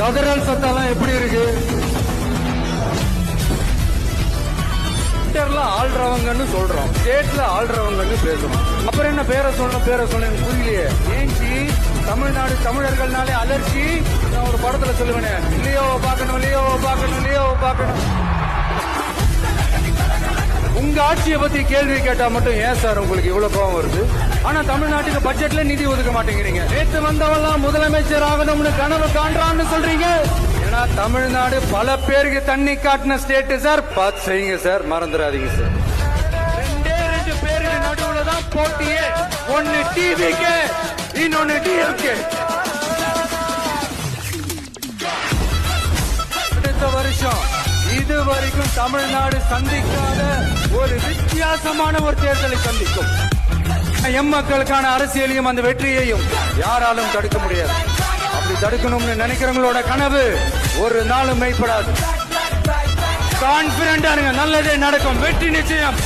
கதறல் சத்தம்லாம் எப்படி இருக்கு? ஆள்றவங்கன்னு சொல்றோம், ஸ்டேட்ல ஆள்றவங்கன்னு பேசுறோம். அப்புறம் என்ன பேரை சொல்றோம் எனக்கு புரியலையே. ஏன்ச்சி தமிழ்நாடு தமிழர்கள்னாலே அலர்ச்சி. நான் ஒரு படத்துல சொல்லுவேன், லியோவை பார்க்கணும். உங்க ஆட்சியை பத்தி கேள்வி கேட்டா மட்டும் ஏன் சார் உங்களுக்கு இவ்வளவு கோபம் வருது? ஆனா தமிழ்நாட்டுக்கு பட்ஜெட்ல நிதி ஒதுக்க மாட்டேங்கிறீங்க. நேற்று வந்தவெல்லாம் முதலமைச்சர் ஆகணும்னு கனவு காண்றான்னு சொல்றீங்க. ஏன்னா தமிழ்நாடு பல பேருக்கு தண்ணி காட்டின ஸ்டேட் சார். பார்த்து செய்யுங்க சார், மறந்துடாதீங்க சார். 2 பேருக்கு நடுவுல தான் போட்டியே. ஒன்னு டிவிக்கு, இன்னொன்னு டிஎம்கே. அடுத்த வருஷம் இதுவரைக்கும் தமிழ்நாடு சந்திக்காத ஒரு வித்தியாசமான ஒரு தேர்தலை சந்திக்கும். எம் மக்களுக்கான அரசியலையும் அந்த வெற்றியையும் யாராலும் தடுக்க முடியாது. அப்படி தடுக்கணும்னு நினைக்கிறவங்களோட கனவு ஒரு நாளும் மெய்ப்படாது. கான்பிடண்டா இருங்க, நல்லதே நடக்கும், வெற்றி நிச்சயம்.